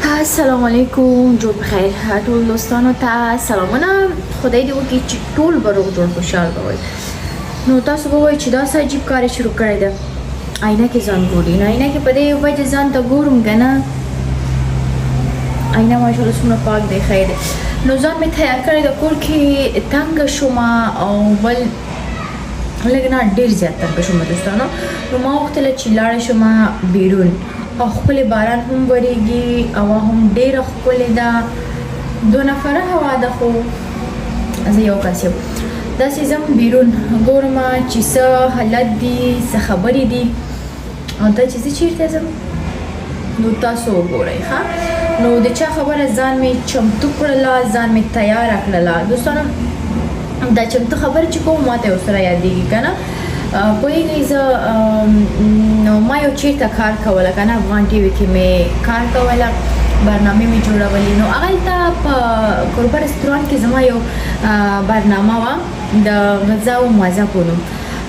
السلام علیکم جوړ بخیر ټول دوستانو ته سلامونه خدای دې وکړي چې ټول به روغ جوړ خوشحال به وي نو تاسو به وایئ چې دا څه عجیب کار یې شروع کړی ده آینه کې ځان ګوري نو آینه کې په دې وجه ځان ته ګورم که نه آینه ماشاءالله څومره پاک دی خیر دی نو ځان مې تیار کړی د کور کې تنګه شومه او بل لږ نه ډېر زیات تنګه شومه دوستانو نو ما غوښتله چې لاړه شومه بیرون او خپل باران هم وریږي او هم ډېره ښکلې ده دو نفره هوا ده خو زه یو کس یم داسې ځم بیرون ګورم چې څه حالت دي څه خبرې دي او دا چې زه چیرته ځم نو تاسو وګورئ ښه نو د چا خبره ځان مې چمتو کړله ځان مې تیاره کړله دوستانو دا چمتو خبره چې کوم ما ته ورسره یادېږي که نه پوهېږئ زه نو ما یو چیرته کار کوله که نه افغان ټي وي کې مې کار کوله برنامې مې جوړولې نو هغلته په کوربه رستوران کې زما یو برنامه وه د غذا و مزه په نوم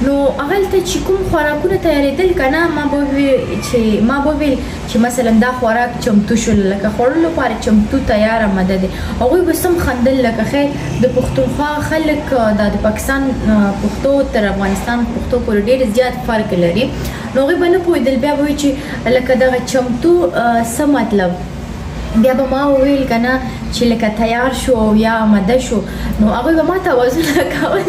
نو هغلته چې کوم خوراکونه تیارېدل که نه ما به ویل چې مثلا دا خوراک چمتو شول لکه خوړلو لپاره چمتو تیاره مده دی هغوی به سم خندل لکه خیر د پښتونخوا خلک دا د پاکستان پښتو تر افغانستان پښتو پورې ډېر زیات فرق لري نو هغوی به نه پوهېدل بیا به وایي چې لکه دغه چمتو څه مطلب بیا به ما وویل که نه چې لکه تیار شو او یا آماده شو نو هغوی به ما ته آوازونه کول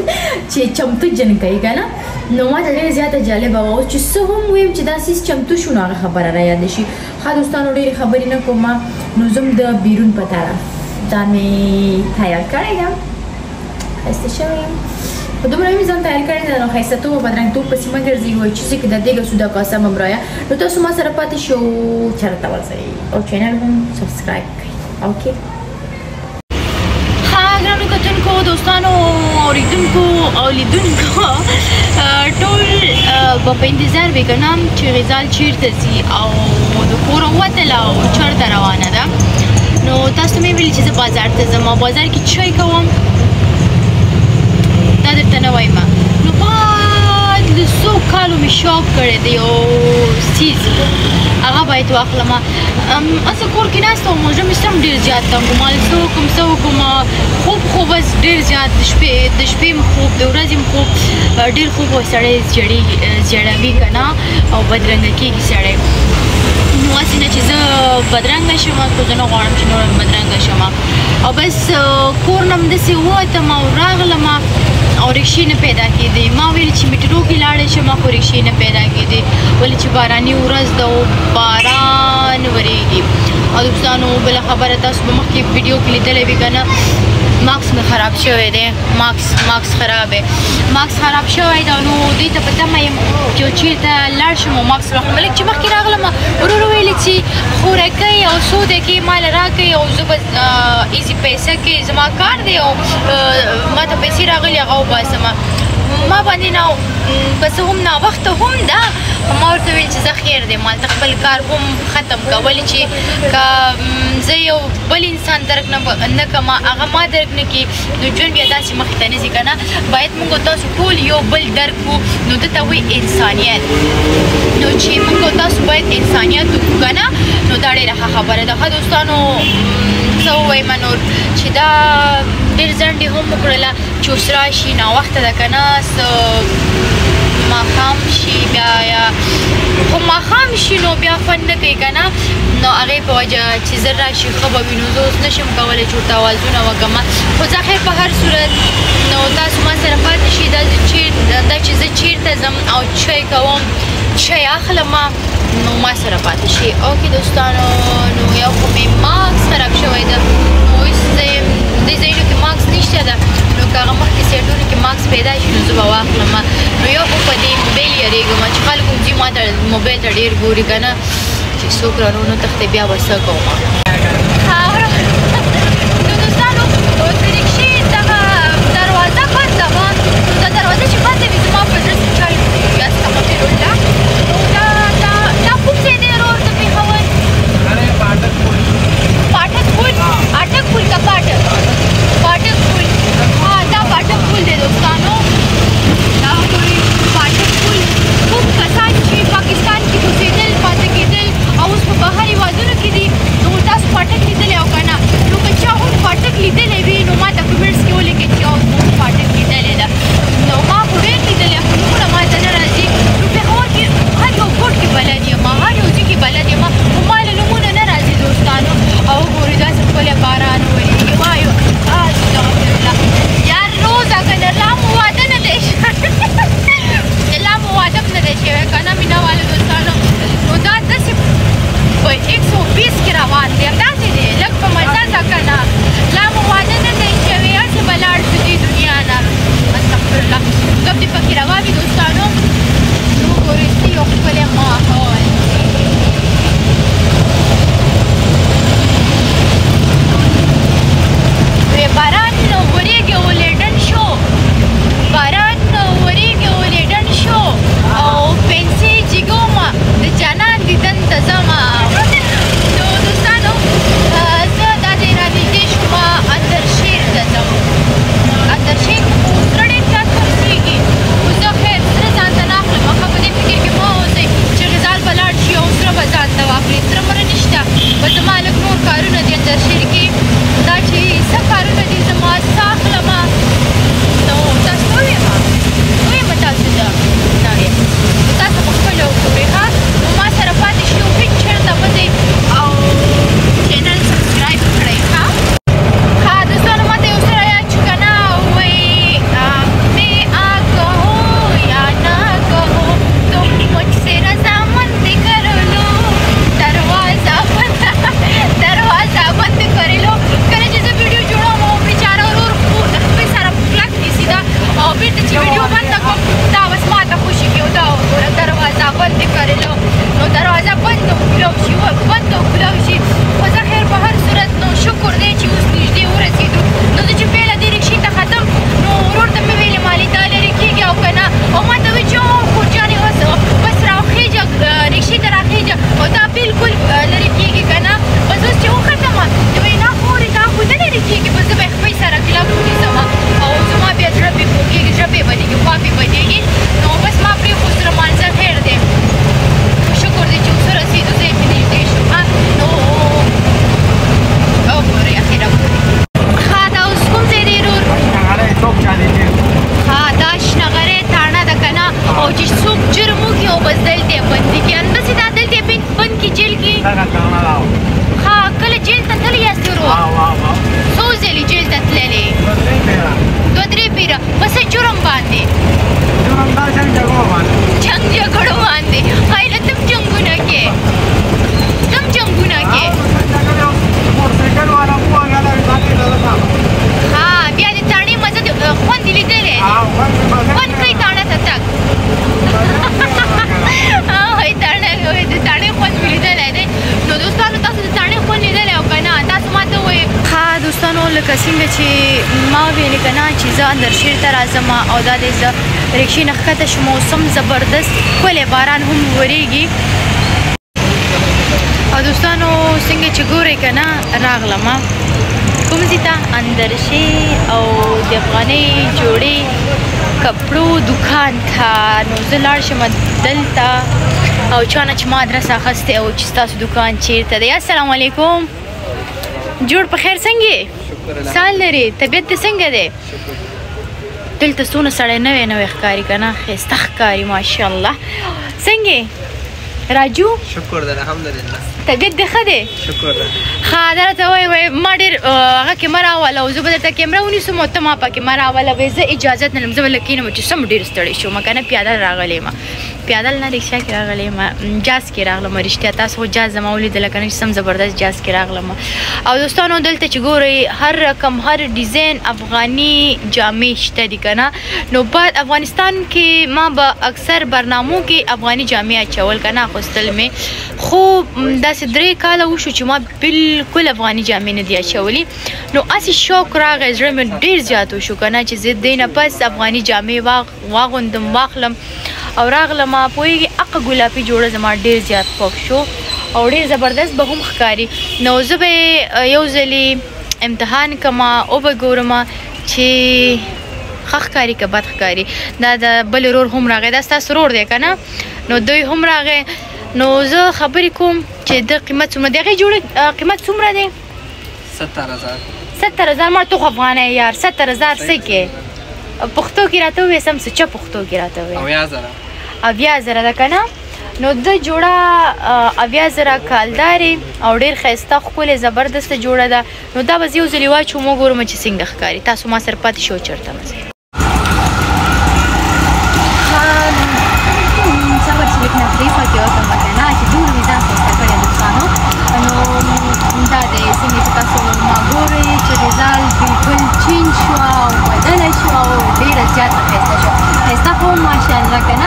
چې چمتو جن کوي که نه نو ما ته ډېره زیاته جالبه وه اوس چې څه هم ویم چې دا څیز چمتو شو نو هغه خبره رایاده شي ښه دوستانو ډېرې خبرې نه کوم نو ځم د بیرون په طرف ځان مې تیار کړی یم ښایسته شوی یم په دومره مې ځان تیار کړی دی نو ښایستهتوب او بدرنګتوب پسې مه ګرځئ وایي چې څه کې د دېګه سوده کاسه مه برایه نو تاسو ما سره پاتې شئ او چرته ورځئ او چینل هم سبسکرایب کړئ اوکې ښه ګرانو کتونکو دوستانو اورېدونکو او لیدونکو ټول به په انتظار وي که نه چې غزال چیرته ځي او د کوره ووتله او چېرته روانه ده نو تاسو مې ویلي چې زه بازار ته ځم او بازار کې چای کوم دا درته نه وایم نو بعد د څو کالو مې شوق کړی دی یو څیز هغه باید واخلم زه کور کې ناسته وم زړه مې سم ډېر زیات تنګ وم څه وکړم څه وکړم خوب بس ډېر زیات د شپې م خوب د ورځې م خوب ډېر خوب وایي سړی زیړوي که نه او بدرنګه کېږي سړی نو هسې نه چې زه بدرنګه شم خو زه نه غواړم چې نور بدرنګه شم او بس کور نه همداسې ووتم او راغلم او رکشې نه پیدا کېدې ما ویل چې میټرو کې لاړه شم خو رکشې نه پیدا کېدې ولې چې باراني ورځ ده او باران ورېږي او دوستانو بله خبره تاسو به مخکې ویډیو کې لیدلی وي که نه ماکس مې خراب شوی دی ماکس خراب دی ماکس خراب شوی دی نو دوی ته په تمه یم چې چېرته لاړ شم او ماکس واخلم لږ چې مخکې راغلم ورور ویلې چې خوراکۍ او څو دقیقې مال راکړئ او زه به ایزي پیسه کې زما کار دی او ما ته پیسې راغلي هغه وباسم ما باندې نه بس هم ناوخته هم ده ما ورته ویل چې زه خیر دی مالته خپل کار هم ختم که ولې چې که زه یو بل انسان درک نه کړم هغه ما درک نه کړي نو ژوند بیا داسې مخې ته نه ځي که نه باید موږ تاسو ټول یو بل درک کړو نو دته وایي انسانیت نو چې موږ تاسو باید انسانیت وکړو که نه نو دا ډېره ښه خبره ده ښه دوستانو څه ووایم نور چې دا ډېر ځنډې هم وکړله چې اوس راشي ناوخته ده که نه څه ماښام شي بیا یا خو ماښام شي نو بیا خوند نه کوي که نه نو هغې په وجه چې زر راشي ښه به وي نو زه اوس نشم کولی چې ورته اوازونه وکړم خو زه خیر په هر صورت نو تاسو ما سره پاتې شي دا چې زه چیرته ځم او چای کوم چای اخلم نو ما سره پاتې شي اوکې دوستانو نو یو خو مې ماکس خراب شوی ده نو اوس دې ځایونو کې ماکس نشته ده نو که هغه مخکې سیټونو کې ماکس پیدا شي نو زه به واخلم نو یو خو په دې موبایل یېرېږم چې خلک هم ځي ما ته موبایل ته ډېر ګوري که نه چې څوک رانونه تښتې بیا به څه کوم نو دوستانو د رکشې دغه دروازه بنده وه دا دروازه چې بنده وي زما په زړه کې چای استغفرالله دا کوم ځای دی ورور د پېښور پاټک پول اټک پول که پاټک پول ها دا پاټک پول دی دوستانو دا وګورئ پاټک پول کوم کسان چې پاکستان کې اوسېدل پاتې کېدل او اوس په بهر هېوادونو کې دي نو تاسو اخلي همداسې دی لږ په مزه ځه که نه لا مو واده نه دی شوی هسې به لاړ شو دې دنیا نه استغفرالله ګپ دې پکې روا وي دوستانو نو ګورئ څه یو ښکلی ماحول باران ورېږي ولیډن شو باران ورېږي ولیډن شو او پنسي جګومه د جانان دیدن ته ځمه نو دوستانو زه دا دی رانږدې شومه اندرشیر ته ځم اندرشیر خو زړه ډېر زیات خرڅېږي خو زه خیر سره ځان ته نه اخلم ښه په دې فکر کې مه اوسئ چې غزال به لاړ شي او سره به ځان ته واخلي سره مره نشته به زما لږ نور کارونه دي اندرشیر کې دا چې څه کارونه دي زما څه اخلمه نو تاسو وویمه تاسو ته تاسو په خپله وګورئ ښه نو ما سره پاتې شئ او هېڅ چېرته مه ځئ او چینل سبسکرایب کړئ ښه دوستانو ما ته یو څه رایاد شو که نه وایي میں آ کہو یا نہ کہو تم مجھ سے رضامند کر لو دروازه بند کر لو کله چې زه ویډیو جوړوم او بیچاره ورور خپل سره کلک نیسي دا او بېرته چې ویډیو بنده کړم دا بس ما ته خوشي کوي او دا وګوره دروازه بند کر لو نو دروازه بند او کلو شي خو زه خیر په هر صورت نو شکر دی چې اوس نږدې ورسېدو نو زه چې پیله دې رکشې ته ختم نو ورور ته مې ویلې مالې دا لرې کېږي او که نه او ما ته وایي چې خور جانې بس راخېږه رکشې ته راخېږه او دا بلکل لرې کېږي که نه بس اوس چې وختمه نو وایي نه خورې دا خو نه لرې کېږي بس زه به یې خپل سره کلک ونیسمه او زما بیا زړه پرې خوږېږي زړه پرې بدېږي خوا پرې بدېږي نو بس ما پرېښود سره مانځه خیر دی شکر دی چې اوس ورسېدو ځای مې نږدې شو نو وګورئ اخره ګورئ ښه دا اوس کوم ځای دی ورور ها دا شنغرۍ تاڼه ده که نه او چې څوک جرم وکړي او بس دلته یې بندي کړي همداسې دا دلته یې بند کړي جیل کې ها کله جیل ته تللی یاست ورور څو ځلې جیل ته تللې دوه درې پیره په څه جرم باندې جنګ جګړو باندې خیله تم جنګونه کې ها بیا د تاڼې مزه خوند دې لیدلی خوند کوي تاڼه ته تګ د تاڼې خوند مې لیدلی دی نو دوستانو تاسو د تاڼې خوند لیدلی او که نه تاسو ما ته ووایئ ها دوستانو لکه څنګه چې ما ویلې که نه چې زه اندرشیر ته راځم او دا دی زه رکشې نه ښکته شوم موسم زبردست ښکلی باران هم ورېږي او دوستانو څنګه چې ګورئ که نه راغلم کوم ځای ته اندرشیر او د افغانۍ جوړې کپړو دوکان ته نو زه لاړ شم دلته او چا نه چې ما ادرس اخیستی او چې ستاسو دوکان چیرته دی السلام علیکم جوړ په خیر څنګه سال لري طبیعت دې څنګه دی دلته څونه سړی نوی نوی ښکاري که نه ښایسته ښکاري ماشاءالله څنګه راجو شکر ده الحمدلله طبیعت دې ښه دی شکر ده ښه دا راته وایي ما ډېر هغه کیمه راوله او زه به درته کیمره ونیسم او ته ما په کیمه راوله وایي زه اجازت نه لرم زه به لږ کښېنم چې سم ډېر ستړی شوم که نه پیاده راغلی یم پیادل نه رکشا کې راغلی یم جاز کې راغلم رښتیا تاسو خو جاز زما ولیدله که نه چې سم زبردست جاز کې راغلم او دوستانو دلته چې ګورئ هر رقم هر ډیزاین افغاني جامې شته دي که نه نو بعد افغانستان کې ما به اکثر برنامو کې افغاني جامې اچول که نه اخیستل مې خو داسې 3 کاله وشو چې ما بالکل افغاني جامې نه دي اچولي نو هسې شوق راغی زړه مې ډېر زیات وشو که نه چې زه دې نه پس افغاني جامې واغوندم واخلم او راغلم پوهېږي هغه ګلابي جوړه زما ډېر زیات خوښ شو او ډېر زبردست به هم ښکاري نو زه به یو ځلې امتحان کړم او به ګورم چې ښه ښکاري که بد ښکاري دا د بل ورور هم راغی دا ستاسو ورور دی که نه نو دوی هم راغی نو زه خبرې کوم چې د قیمت څومره د هغې جوړې قیمت څومره دی 70,000 ما تو افغانۍ یار 70,000 څه کې پښتو کې راته ووایې سم څه چا پښتو کې راته ووایې 80,000 ده که نه نو د جوړه 80,000 کالدارې او ډېر ښایسته ښکلې زبردسته جوړه ده نو دا به زه یو ځلې واچوم وګورم چې څنګه ښکاري تاسو ما سره پاتې شو چېرته مه ځئ صبر چې لږ نفریفه کې وکړم که نه چې ډېر مې ځان ښایسته کړی دوستانو نو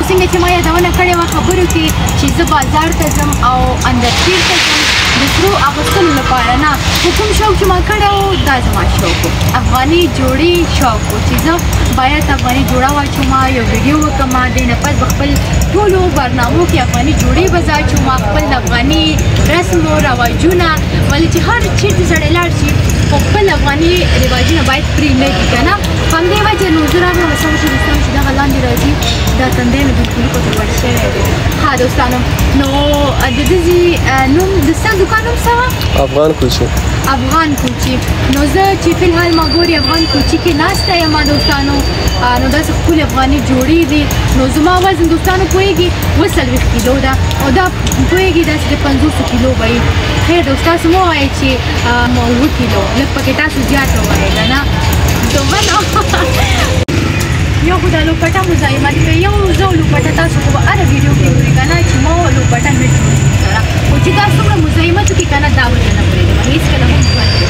څنګه چې ما یادونه کړې وه خبرو کې چې زه بازار ته ځم او اندرپیر ته ځم د سرو اغوستلو لپاره نه خو کوم شوق چې ما کړی و دا زما شوق و افغاني جوړې شوق و چې زه باید افغاني جوړه واچوم یو ویډیو وکړم دې نه پس به خپل ټولو برنامو کې افغاني جوړې به زه اچوم خپل افغاني رسم و رواجونه ولې چې هر چېرته سړی لاړ شي خو خپل افغاني رواجونه باید پرې نه کړي که نه په همدې وجه نو زه راغلم سم چې دوستانو چې دغه لاندې راځي دا تندی مې بلکل په ګډوډ شوی دی ها دوستانو نو د دې نوم د ستا دوکان نوم څه وه افغان کلچې افغان کلچې نو زه چې فلحال ما ګوري افغان کلچې کې ناسته یم دوستانو نو داسې ښکلې افغاني جوړې دي نو زما وزن دوستانو پوهېږي 40 کیلو ده او دا پوهېږي داسې د 50 کیلو به وي خیر دوست تاسو مه وایئ چې 7 کیلو لږ پکې تاسو زیات ووایئ که نه یو خو دا لوپټه مزاحمت کوي یو زه لوپټه تاسو خو به هره ویډیو کې ګورئ که نه چې ما لوپټه نه جوړوي سره خو چې دا څومره مزاحمت وکړي که نه دا وجه نه پرېږدم هېڅکله هم ژوند کې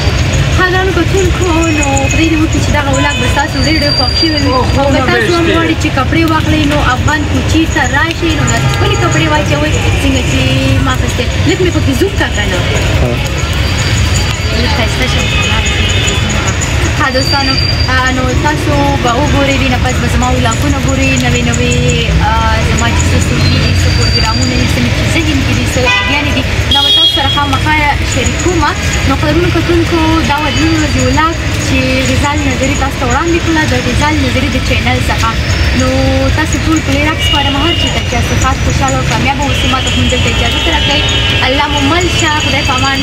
ښه ګرانو کتونکو نو خدای دې وکړي چې دغه ولاګ به ستاسو ډېر ډېر خوښ شوی وي او که تاسو هم غواړئ چې کپړې واخلئ نو افغان کوچي ته راشئ نو داسې ښکلې کپړې واچوئ څنګه چې ما اخیستې لږ مې پکې زوم کړه که نه لږ ښایسته شم ها دوستانو نو تاسو به وګورئ دې نه پس به زما ولاګونه ګورئ نوې نوې زما چې څه سټوري دي څه پروګرامونه دي څه مې چې ذهن کې دي څه ایډیانې دي دا به تاسو سره خامخا شریکوم نو قدرمنو کتونکو دا وه د نن ورځې ولاګ چې غزال نظري تاسو ته وړاندې کړله د غزال نظري د چینل څخه نو تاسو ټول په ډېر سپارم هر چېرته چې یاست خاص خوشحاله او کامیابه اوسئ ما ته هم دلته اجازت راکړئ الله مو مل شه خدای په امان